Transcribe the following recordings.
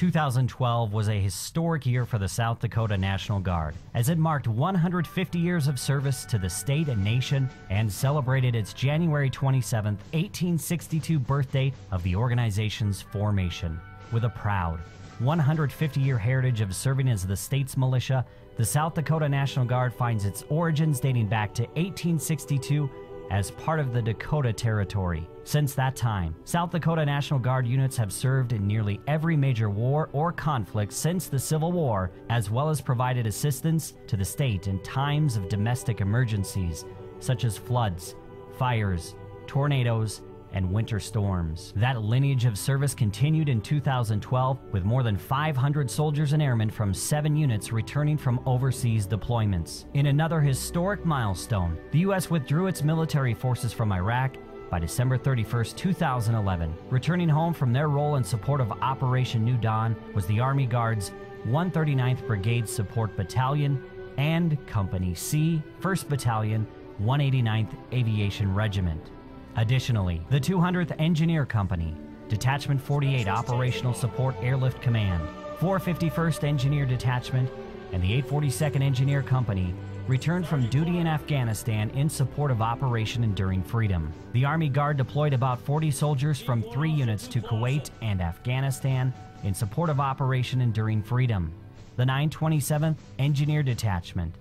2012 was a historic year for the South Dakota National Guard, as it marked 150 years of service to the state and nation and celebrated its January 27, 1862 birthday of the organization's formation. With a proud 150-year heritage of serving as the state's militia, the South Dakota National Guard finds its origins dating back to 1862 as part of the Dakota Territory. Since that time, South Dakota National Guard units have served in nearly every major war or conflict since the Civil War, as well as provided assistance to the state in times of domestic emergencies, such as floods, fires, tornadoes, and winter storms. That lineage of service continued in 2012 with more than 500 soldiers and airmen from 7 units returning from overseas deployments. In another historic milestone, the U.S. withdrew its military forces from Iraq by December 31, 2011. Returning home from their role in support of Operation New Dawn was the Army Guard's 139th Brigade Support Battalion and Company C, 1st Battalion, 189th Aviation Regiment. Additionally, the 200th Engineer Company, Detachment 48 Operational Support Airlift Command, 451st Engineer Detachment, and the 842nd Engineer Company returned from duty in Afghanistan in support of Operation Enduring Freedom. The Army Guard deployed about 40 soldiers from 3 units to Kuwait and Afghanistan in support of Operation Enduring Freedom. The 927th Engineer Detachment,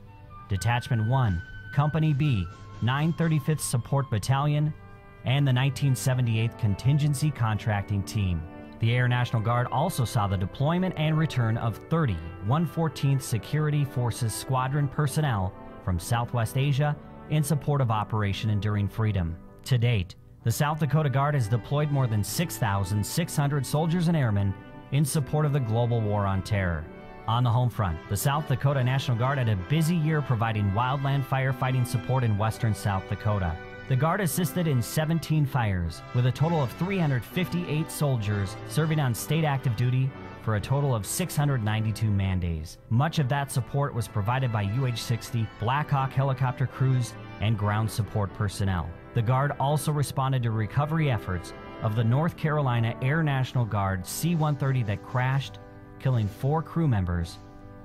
Detachment 1, Company B, 935th Support Battalion, and the 1978th Contingency Contracting Team. The Air National Guard also saw the deployment and return of 30 114th Security Forces Squadron personnel from Southwest Asia in support of Operation Enduring Freedom. To date, the South Dakota Guard has deployed more than 6,600 soldiers and airmen in support of the global war on terror. On the home front, the South Dakota National Guard had a busy year providing wildland firefighting support in western South Dakota. The Guard assisted in 17 fires, with a total of 358 soldiers serving on state active duty for a total of 692 man-days. Much of that support was provided by UH-60 Black Hawk helicopter crews and ground support personnel. The Guard also responded to recovery efforts of the North Carolina Air National Guard C-130 that crashed, killing 4 crew members,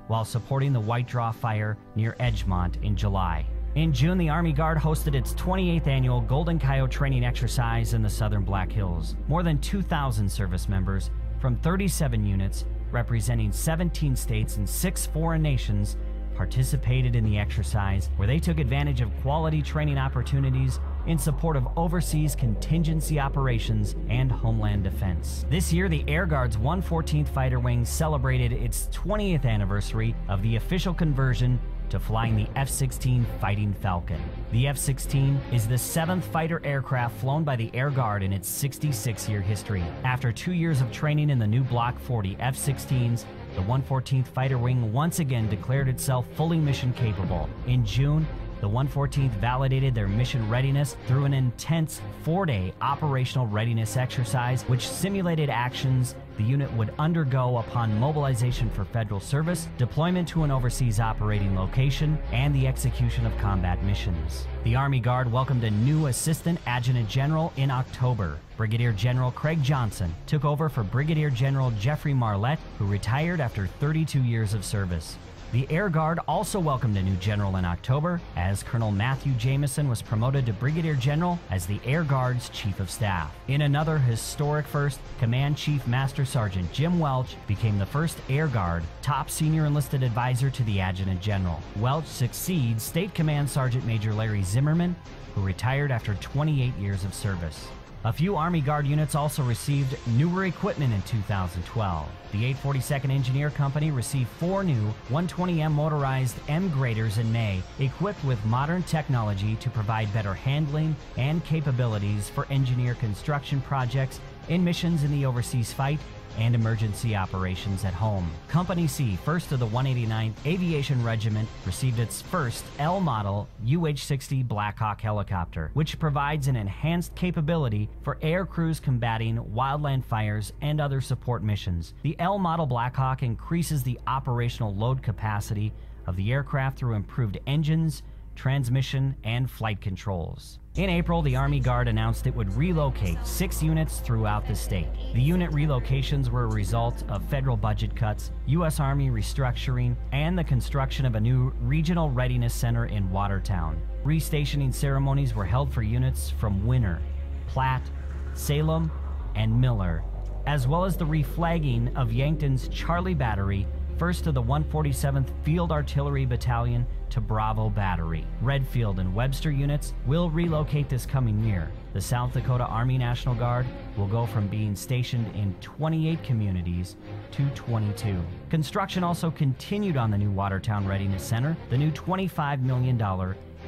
while supporting the White Draw fire near Edgemont in July. In June, the Army Guard hosted its 28th annual Golden Coyote training exercise in the southern Black Hills. More than 2,000 service members from 37 units representing 17 states and 6 foreign nations participated in the exercise, where they took advantage of quality training opportunities in support of overseas contingency operations and homeland defense. This year, the Air Guard's 114th Fighter Wing celebrated its 20th anniversary of the official conversion to flying the F-16 Fighting Falcon. The F-16 is the 7th fighter aircraft flown by the Air Guard in its 66-year history. After 2 years of training in the new Block 40 F-16s, the 114th Fighter Wing once again declared itself fully mission capable. In June, the 114th validated their mission readiness through an intense 4-day operational readiness exercise, which simulated actions the unit would undergo upon mobilization for federal service, deployment to an overseas operating location, and the execution of combat missions. The Army Guard welcomed a new Assistant Adjutant General in October. Brigadier General Craig Johnson took over for Brigadier General Jeffrey Marlette, who retired after 32 years of service. The Air Guard also welcomed a new general in October, as Colonel Matthew Jamison was promoted to Brigadier General as the Air Guard's Chief of Staff. In another historic first, Command Chief Master Sergeant Jim Welch became the first Air Guard top senior enlisted advisor to the Adjutant General. Welch succeeds State Command Sergeant Major Larry Zimmerman, who retired after 28 years of service. A few Army Guard units also received newer equipment in 2012. The 842nd Engineer Company received 4 new 120M motorized M graders in May, equipped with modern technology to provide better handling and capabilities for engineer construction projects in missions in the overseas fight and emergency operations at home. Company C, 1st of the 189th Aviation Regiment, received its first L-model UH-60 Black Hawk helicopter, which provides an enhanced capability for air crews combating wildland fires and other support missions. The L-model Black Hawk increases the operational load capacity of the aircraft through improved engines, transmission, and flight controls. In April, the Army Guard announced it would relocate 6 units throughout the state. The unit relocations were a result of federal budget cuts, U.S. Army restructuring, and the construction of a new Regional Readiness Center in Watertown. Restationing ceremonies were held for units from Winter, Platte, Salem, and Miller, as well as the reflagging of Yankton's Charlie Battery, first of the 147th Field Artillery Battalion, to Bravo Battery. Redfield and Webster units will relocate this coming year. The South Dakota Army National Guard will go from being stationed in 28 communities to 22. Construction also continued on the new Watertown Readiness Center. The new $25 million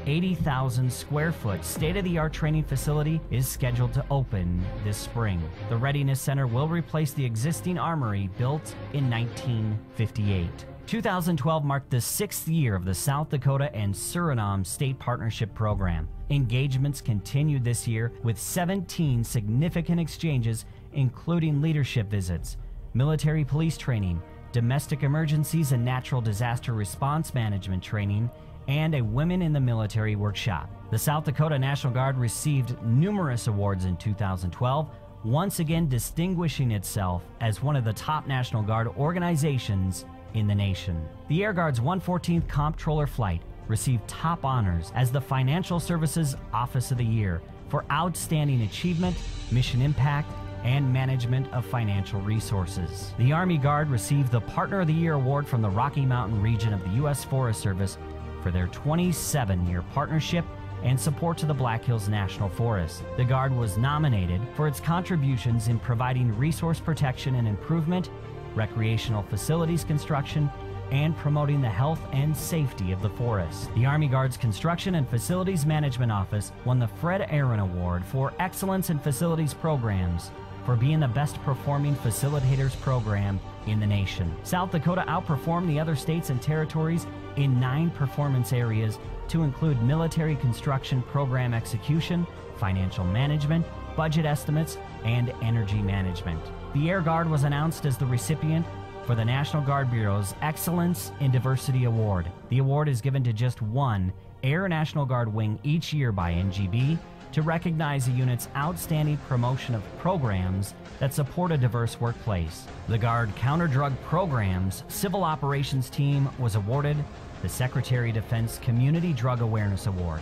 80,000 square foot state-of-the-art training facility is scheduled to open this spring. The Readiness Center will replace the existing armory built in 1958. 2012 marked the 6th year of the South Dakota and Suriname State Partnership Program. Engagements continued this year with 17 significant exchanges, including leadership visits, military police training, domestic emergencies and natural disaster response management training, and a Women in the Military workshop. The South Dakota National Guard received numerous awards in 2012, once again distinguishing itself as one of the top National Guard organizations in the nation. The Air Guard's 114th Comptroller Flight received top honors as the Financial Services Office of the Year for outstanding achievement, mission impact, and management of financial resources. The Army Guard received the Partner of the Year award from the Rocky Mountain region of the U.S. Forest Service for their 27-year partnership and support to the Black Hills National Forest. The Guard was nominated for its contributions in providing resource protection and improvement, recreational facilities construction, and promoting the health and safety of the forest. The Army Guard's Construction and Facilities Management Office won the Fred Aaron Award for Excellence in Facilities Programs for being the best performing facilitators program in the nation. South Dakota outperformed the other states and territories in 9 performance areas to include military construction program execution, financial management, budget estimates, and energy management. The Air Guard was announced as the recipient for the National Guard Bureau's Excellence in Diversity Award. The award is given to just one Air National Guard wing each year by NGB to recognize a unit's outstanding promotion of programs that support a diverse workplace. The Guard Counter-Drug Program's Civil Operations Team was awarded the Secretary of Defense Community Drug Awareness Award.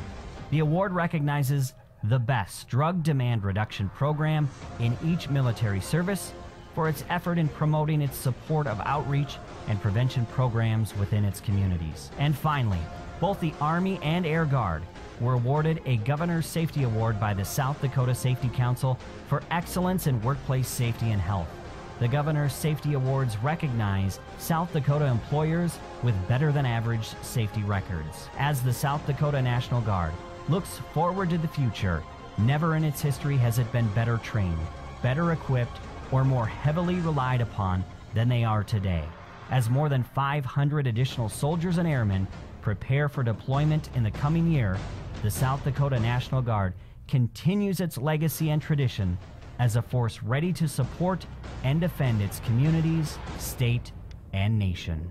The award recognizes the best drug demand reduction program in each military service for its effort in promoting its support of outreach and prevention programs within its communities. And finally, both the Army and Air Guard were awarded a Governor's Safety Award by the South Dakota Safety Council for excellence in workplace safety and health. The Governor's Safety Awards recognize South Dakota employers with better than average safety records. As the South Dakota National Guard looks forward to the future, never in its history has it been better trained, better equipped, or more heavily relied upon than they are today. As more than 500 additional soldiers and airmen prepare for deployment in the coming year, the South Dakota National Guard continues its legacy and tradition as a force ready to support and defend its communities, state, and nation.